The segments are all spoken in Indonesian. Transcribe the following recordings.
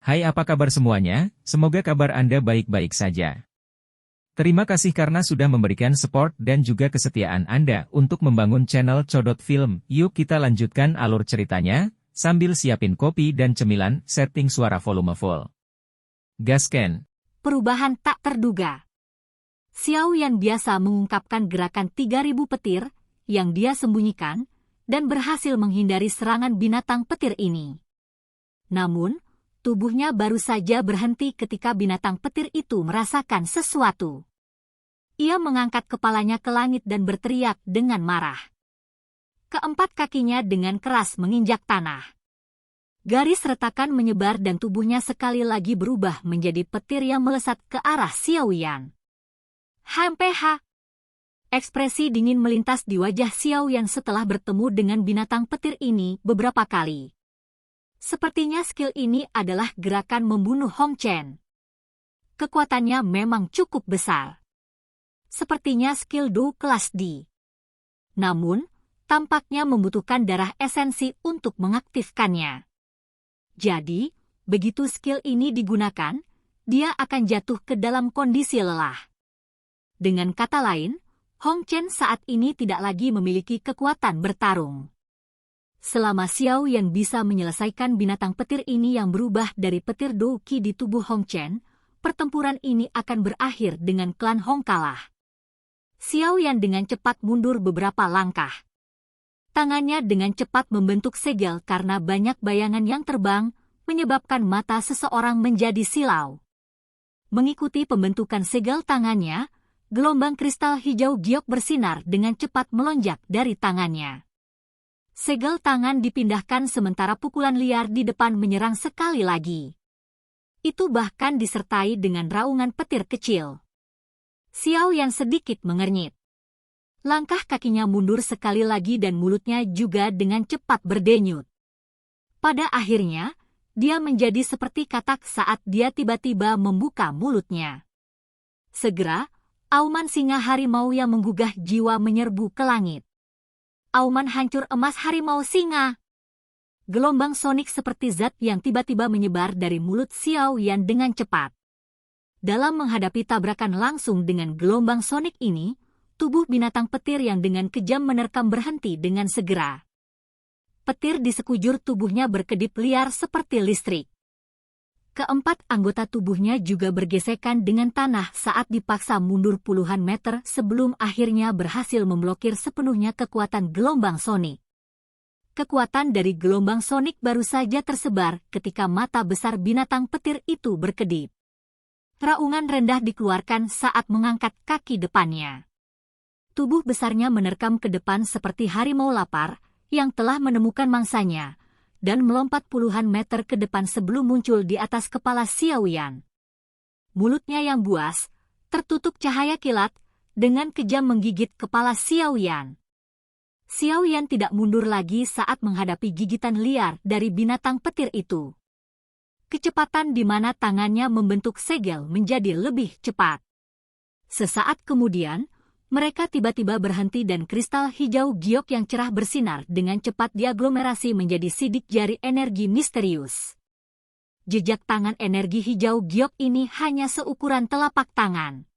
Hai, apa kabar semuanya? Semoga kabar Anda baik-baik saja. Terima kasih karena sudah memberikan support dan juga kesetiaan Anda untuk membangun channel Codot Film. Yuk kita lanjutkan alur ceritanya, sambil siapin kopi dan cemilan, setting suara volume full. Gasken. Perubahan tak terduga. Xiao Yan biasa mengungkapkan gerakan 3000 petir yang dia sembunyikan dan berhasil menghindari serangan binatang petir ini. Namun, tubuhnya baru saja berhenti ketika binatang petir itu merasakan sesuatu. Ia mengangkat kepalanya ke langit dan berteriak dengan marah. Keempat kakinya dengan keras menginjak tanah. Garis retakan menyebar dan tubuhnya sekali lagi berubah menjadi petir yang melesat ke arah Xiao Yan. HMPH. Ekspresi dingin melintas di wajah Xiao Yan setelah bertemu dengan binatang petir ini beberapa kali. Sepertinya skill ini adalah gerakan membunuh Hong Chen. Kekuatannya memang cukup besar. Sepertinya skill Do kelas D. Namun, tampaknya membutuhkan darah esensi untuk mengaktifkannya. Jadi, begitu skill ini digunakan, dia akan jatuh ke dalam kondisi lelah. Dengan kata lain, Hong Chen saat ini tidak lagi memiliki kekuatan bertarung. Selama Xiao Yan bisa menyelesaikan binatang petir ini yang berubah dari petir Do Qi di tubuh Hong Chen, pertempuran ini akan berakhir dengan klan Hong kalah. Xiao Yan dengan cepat mundur beberapa langkah. Tangannya dengan cepat membentuk segel karena banyak bayangan yang terbang, menyebabkan mata seseorang menjadi silau. Mengikuti pembentukan segel tangannya, gelombang kristal hijau giok bersinar dengan cepat melonjak dari tangannya. Segel tangan dipindahkan sementara pukulan liar di depan menyerang sekali lagi. Itu bahkan disertai dengan raungan petir kecil. Xiao Yan sedikit mengernyit. Langkah kakinya mundur sekali lagi dan mulutnya juga dengan cepat berdenyut. Pada akhirnya, dia menjadi seperti katak saat dia tiba-tiba membuka mulutnya. Segera, auman singa harimau yang menggugah jiwa menyerbu ke langit. Auman hancur emas harimau singa. Gelombang sonik seperti zat yang tiba-tiba menyebar dari mulut Xiao Yan dengan cepat. Dalam menghadapi tabrakan langsung dengan gelombang sonik ini, tubuh binatang petir yang dengan kejam menerkam berhenti dengan segera. Petir di sekujur tubuhnya berkedip liar seperti listrik. Keempat anggota tubuhnya juga bergesekan dengan tanah saat dipaksa mundur puluhan meter sebelum akhirnya berhasil memblokir sepenuhnya kekuatan gelombang sonik. Kekuatan dari gelombang sonik baru saja tersebar ketika mata besar binatang petir itu berkedip. Raungan rendah dikeluarkan saat mengangkat kaki depannya. Tubuh besarnya menerkam ke depan seperti harimau lapar yang telah menemukan mangsanya, dan melompat puluhan meter ke depan sebelum muncul di atas kepala Xiao Yan. Mulutnya yang buas, tertutup cahaya kilat, dengan kejam menggigit kepala Xiao Yan. Xiao Yan tidak mundur lagi saat menghadapi gigitan liar dari binatang petir itu. Kecepatan di mana tangannya membentuk segel menjadi lebih cepat. Sesaat kemudian, mereka tiba-tiba berhenti dan kristal hijau giok yang cerah bersinar dengan cepat diaglomerasi menjadi sidik jari energi misterius. Jejak tangan energi hijau giok ini hanya seukuran telapak tangan.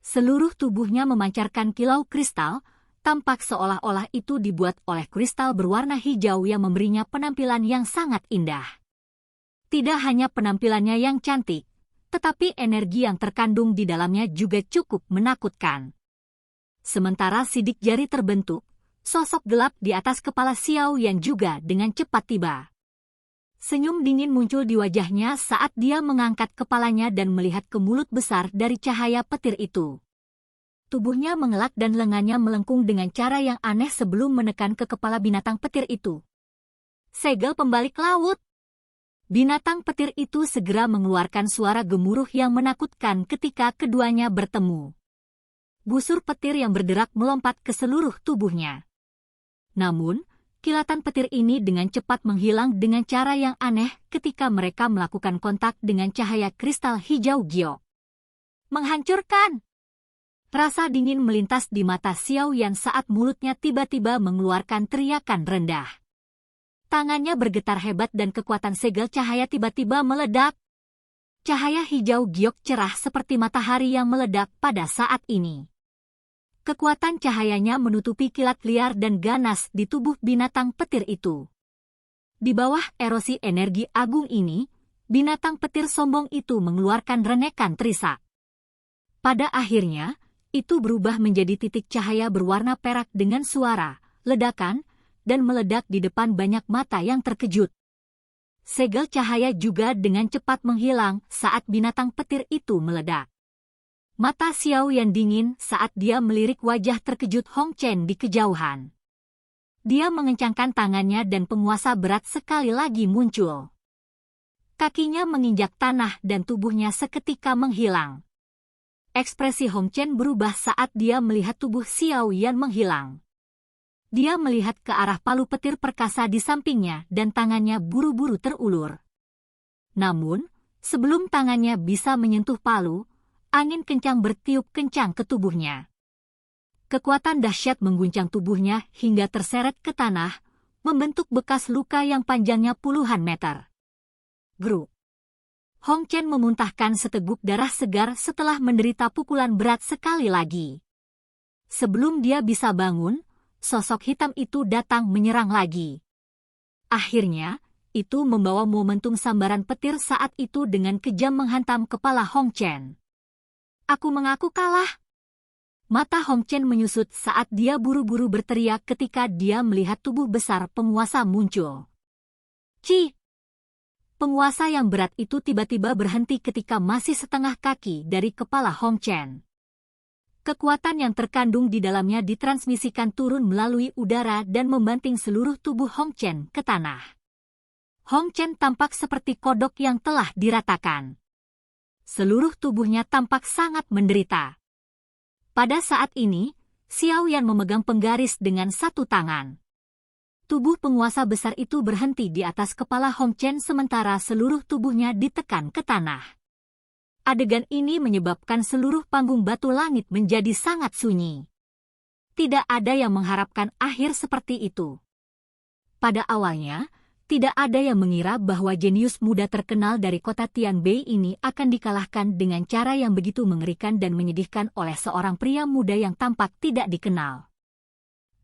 Seluruh tubuhnya memancarkan kilau kristal, tampak seolah-olah itu dibuat oleh kristal berwarna hijau yang memberinya penampilan yang sangat indah. Tidak hanya penampilannya yang cantik, tetapi energi yang terkandung di dalamnya juga cukup menakutkan. Sementara sidik jari terbentuk, sosok gelap di atas kepala Xiao Yan juga dengan cepat tiba. Senyum dingin muncul di wajahnya saat dia mengangkat kepalanya dan melihat ke mulut besar dari cahaya petir itu. Tubuhnya mengelak dan lengannya melengkung dengan cara yang aneh sebelum menekan ke kepala binatang petir itu. Segel pembalik laut! Binatang petir itu segera mengeluarkan suara gemuruh yang menakutkan ketika keduanya bertemu. Busur petir yang berderak melompat ke seluruh tubuhnya. Namun, kilatan petir ini dengan cepat menghilang dengan cara yang aneh ketika mereka melakukan kontak dengan cahaya kristal hijau giok. Menghancurkan! Rasa dingin melintas di mata Xiao Yan saat mulutnya tiba-tiba mengeluarkan teriakan rendah. Tangannya bergetar hebat dan kekuatan segel cahaya tiba-tiba meledak. Cahaya hijau giok cerah seperti matahari yang meledak pada saat ini. Kekuatan cahayanya menutupi kilat liar dan ganas di tubuh binatang petir itu. Di bawah erosi energi agung ini, binatang petir sombong itu mengeluarkan renekan terisak. Pada akhirnya, itu berubah menjadi titik cahaya berwarna perak dengan suara, ledakan, dan meledak di depan banyak mata yang terkejut. Segel cahaya juga dengan cepat menghilang saat binatang petir itu meledak. Mata Xiao Yan dingin saat dia melirik wajah terkejut Hong Chen di kejauhan. Dia mengencangkan tangannya dan penguasa berat sekali lagi muncul. Kakinya menginjak tanah dan tubuhnya seketika menghilang. Ekspresi Hong Chen berubah saat dia melihat tubuh Xiao Yan menghilang. Dia melihat ke arah palu petir perkasa di sampingnya dan tangannya buru-buru terulur. Namun, sebelum tangannya bisa menyentuh palu, angin kencang bertiup kencang ke tubuhnya. Kekuatan dahsyat mengguncang tubuhnya hingga terseret ke tanah, membentuk bekas luka yang panjangnya puluhan meter. Grup. Hong Chen memuntahkan seteguk darah segar setelah menderita pukulan berat sekali lagi. Sebelum dia bisa bangun, sosok hitam itu datang menyerang lagi. Akhirnya, itu membawa momentum sambaran petir saat itu dengan kejam menghantam kepala Hong Chen. Aku mengaku kalah. Mata Hong Chen menyusut saat dia buru-buru berteriak ketika dia melihat tubuh besar penguasa muncul. Ci! Penguasa yang berat itu tiba-tiba berhenti ketika masih setengah kaki dari kepala Hong Chen. Kekuatan yang terkandung di dalamnya ditransmisikan turun melalui udara dan membanting seluruh tubuh Hong Chen ke tanah. Hong Chen tampak seperti kodok yang telah diratakan. Seluruh tubuhnya tampak sangat menderita. Pada saat ini, Xiao Yan memegang penggaris dengan satu tangan. Tubuh penguasa besar itu berhenti di atas kepala Hong Chen sementara seluruh tubuhnya ditekan ke tanah. Adegan ini menyebabkan seluruh panggung batu langit menjadi sangat sunyi. Tidak ada yang mengharapkan akhir seperti itu. Pada awalnya, tidak ada yang mengira bahwa jenius muda terkenal dari kota Tianbei ini akan dikalahkan dengan cara yang begitu mengerikan dan menyedihkan oleh seorang pria muda yang tampak tidak dikenal.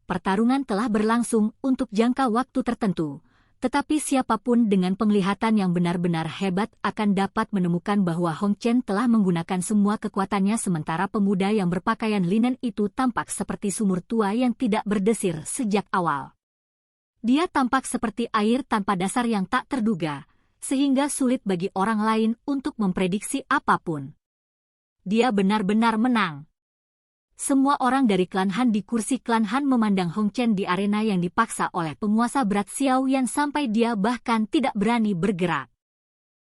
Pertarungan telah berlangsung untuk jangka waktu tertentu, tetapi siapapun dengan penglihatan yang benar-benar hebat akan dapat menemukan bahwa Hong Chen telah menggunakan semua kekuatannya sementara pemuda yang berpakaian linen itu tampak seperti sumur tua yang tidak berdesir sejak awal. Dia tampak seperti air tanpa dasar yang tak terduga, sehingga sulit bagi orang lain untuk memprediksi apapun. Dia benar-benar menang. Semua orang dari klan Han di kursi klan Han memandang Hong Chen di arena yang dipaksa oleh penguasa berat Xiao Yan sampai dia bahkan tidak berani bergerak.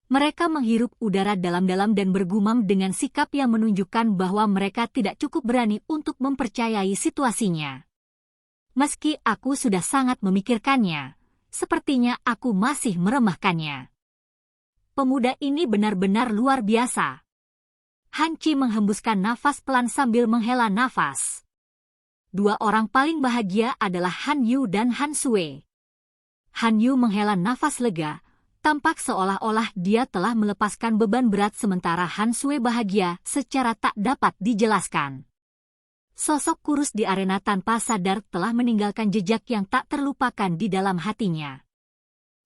Mereka menghirup udara dalam-dalam dan bergumam dengan sikap yang menunjukkan bahwa mereka tidak cukup berani untuk mempercayai situasinya. Meski aku sudah sangat memikirkannya, sepertinya aku masih meremehkannya. Pemuda ini benar-benar luar biasa. Han Qi menghembuskan nafas pelan sambil menghela nafas. Dua orang paling bahagia adalah Han Yu dan Han Sui. Han Yu menghela nafas lega, tampak seolah-olah dia telah melepaskan beban berat sementara Han Sui bahagia secara tak dapat dijelaskan. Sosok kurus di arena tanpa sadar telah meninggalkan jejak yang tak terlupakan di dalam hatinya.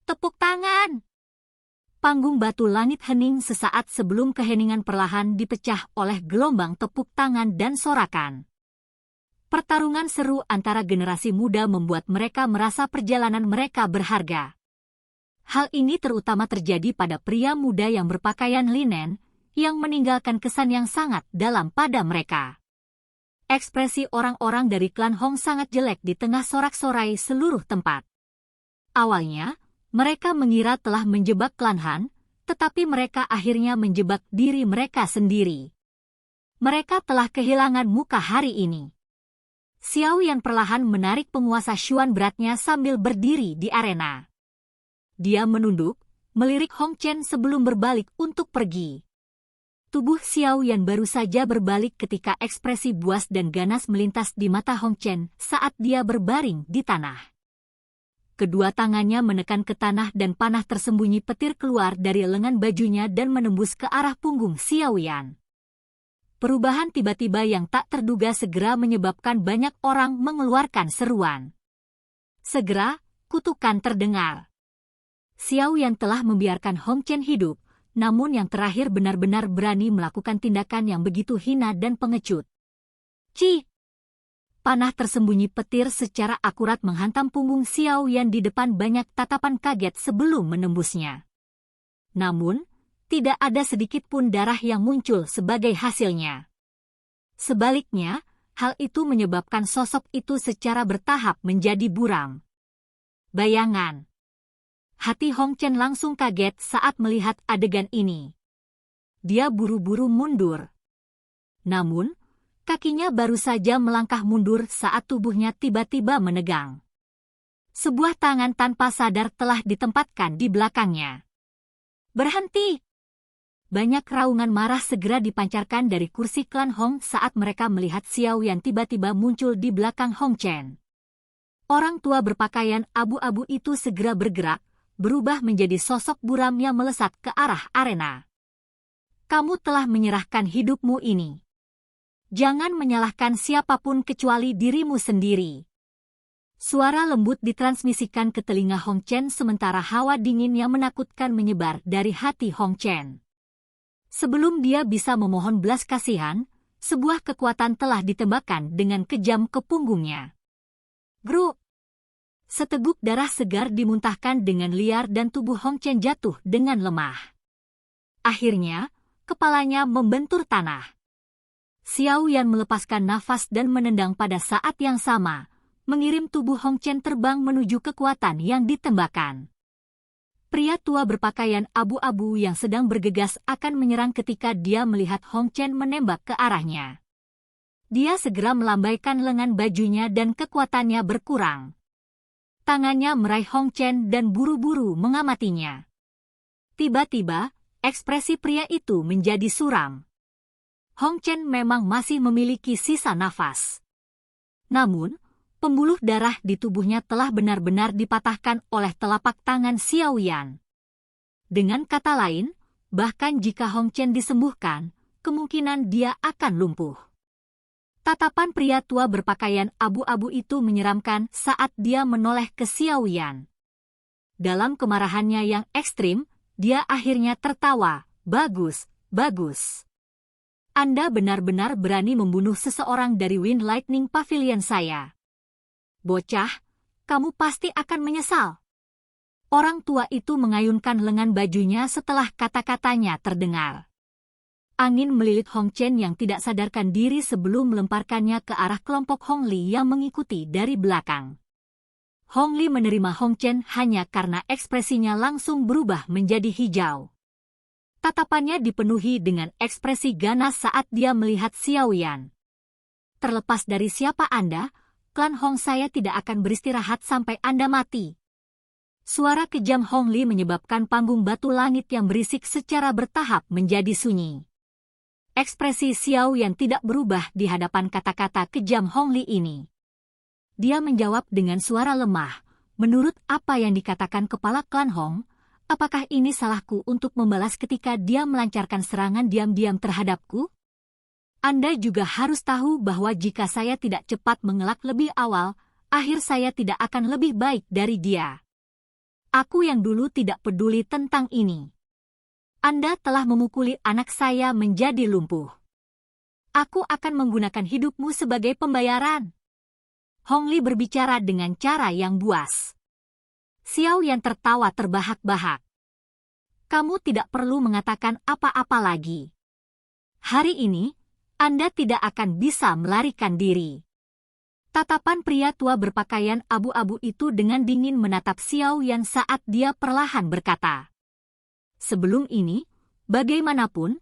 Tepuk tangan! Panggung batu langit hening sesaat sebelum keheningan perlahan dipecah oleh gelombang tepuk tangan dan sorakan. Pertarungan seru antara generasi muda membuat mereka merasa perjalanan mereka berharga. Hal ini terutama terjadi pada pria muda yang berpakaian linen, yang meninggalkan kesan yang sangat dalam pada mereka. Ekspresi orang-orang dari klan Hong sangat jelek di tengah sorak-sorai seluruh tempat. Awalnya, mereka mengira telah menjebak klan Han, tetapi mereka akhirnya menjebak diri mereka sendiri. Mereka telah kehilangan muka hari ini. Xiao Yan perlahan menarik penguasa Xuan beratnya sambil berdiri di arena. Dia menunduk, melirik Hong Chen sebelum berbalik untuk pergi. Tubuh Xiao Yan baru saja berbalik ketika ekspresi buas dan ganas melintas di mata Hong Chen saat dia berbaring di tanah. kedua tangannya menekan ke tanah dan panah tersembunyi petir keluar dari lengan bajunya dan menembus ke arah punggung Xiao Yan. Perubahan tiba-tiba yang tak terduga segera menyebabkan banyak orang mengeluarkan seruan. Segera, kutukan terdengar. Xiao Yan telah membiarkan Hong Chen hidup, namun yang terakhir benar-benar berani melakukan tindakan yang begitu hina dan pengecut. Ci! Panah tersembunyi petir secara akurat menghantam punggung Xiao Yan di depan banyak tatapan kaget sebelum menembusnya. Namun, tidak ada sedikit pun darah yang muncul sebagai hasilnya. Sebaliknya, hal itu menyebabkan sosok itu secara bertahap menjadi buram. Bayangan. Hati Hong Chen langsung kaget saat melihat adegan ini. Dia buru-buru mundur. Namun, kakinya baru saja melangkah mundur saat tubuhnya tiba-tiba menegang. Sebuah tangan tanpa sadar telah ditempatkan di belakangnya. Berhenti! Banyak raungan marah segera dipancarkan dari kursi klan Hong saat mereka melihat Xiao Yan tiba-tiba muncul di belakang Hong Chen. Orang tua berpakaian abu-abu itu segera bergerak, berubah menjadi sosok buram yang melesat ke arah arena. Kamu telah menyerahkan hidupmu ini. Jangan menyalahkan siapapun kecuali dirimu sendiri. Suara lembut ditransmisikan ke telinga Hong Chen sementara hawa dingin yang menakutkan menyebar dari hati Hong Chen. Sebelum dia bisa memohon belas kasihan, sebuah kekuatan telah ditembakkan dengan kejam ke punggungnya. Gru! Seteguk darah segar dimuntahkan dengan liar dan tubuh Hong Chen jatuh dengan lemah. Akhirnya, kepalanya membentur tanah. Xiao Yan melepaskan nafas dan menendang pada saat yang sama, mengirim tubuh Hong Chen terbang menuju kekuatan yang ditembakkan. Pria tua berpakaian abu-abu yang sedang bergegas akan menyerang ketika dia melihat Hong Chen menembak ke arahnya. Dia segera melambaikan lengan bajunya dan kekuatannya berkurang. Tangannya meraih Hong Chen dan buru-buru mengamatinya. Tiba-tiba, ekspresi pria itu menjadi suram. Hong Chen memang masih memiliki sisa nafas. Namun, pembuluh darah di tubuhnya telah benar-benar dipatahkan oleh telapak tangan Xiao Yan. Dengan kata lain, bahkan jika Hong Chen disembuhkan, kemungkinan dia akan lumpuh. Tatapan pria tua berpakaian abu-abu itu menyeramkan saat dia menoleh ke Xiao Yan. Dalam kemarahannya yang ekstrim, dia akhirnya tertawa. Bagus, bagus. Anda benar-benar berani membunuh seseorang dari Wind Lightning Pavilion saya. Bocah, kamu pasti akan menyesal. Orang tua itu mengayunkan lengan bajunya setelah kata-katanya terdengar. Angin melilit Hong Chen yang tidak sadarkan diri sebelum melemparkannya ke arah kelompok Hong Li yang mengikuti dari belakang. Hong Li menerima Hong Chen hanya karena ekspresinya langsung berubah menjadi hijau. Tatapannya dipenuhi dengan ekspresi ganas saat dia melihat Xiao Yan. Terlepas dari siapa Anda, klan Hong saya tidak akan beristirahat sampai Anda mati. Suara kejam Hong Li menyebabkan panggung batu langit yang berisik secara bertahap menjadi sunyi. Ekspresi Xiao Yan tidak berubah di hadapan kata-kata kejam Hong Li ini. Dia menjawab dengan suara lemah, menurut apa yang dikatakan kepala klan Hong, apakah ini salahku untuk membalas ketika dia melancarkan serangan diam-diam terhadapku? Anda juga harus tahu bahwa jika saya tidak cepat mengelak lebih awal, akhir saya tidak akan lebih baik dari dia. Aku yang dulu tidak peduli tentang ini. Anda telah memukuli anak saya menjadi lumpuh. Aku akan menggunakan hidupmu sebagai pembayaran. Hong Li berbicara dengan cara yang buas. Xiao Yan tertawa terbahak-bahak. Kamu tidak perlu mengatakan apa-apa lagi. Hari ini, Anda tidak akan bisa melarikan diri. Tatapan pria tua berpakaian abu-abu itu dengan dingin menatap Xiao Yan saat dia perlahan berkata, sebelum ini, bagaimanapun,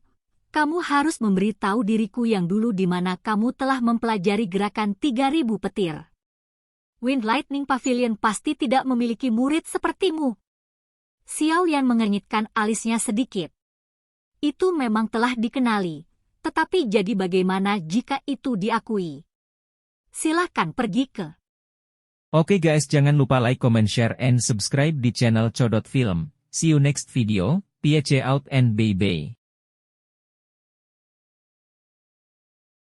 kamu harus memberitahu diriku yang dulu di mana kamu telah mempelajari gerakan 3000 petir. Wind Lightning Pavilion pasti tidak memiliki murid sepertimu. Xiao Yan mengernyitkan alisnya sedikit. Itu memang telah dikenali. Tetapi jadi bagaimana jika itu diakui? Silakan pergi ke Oke guys, jangan lupa like, comment, share, and subscribe di channel Codot Film. See you next video, peace out and bye-bye.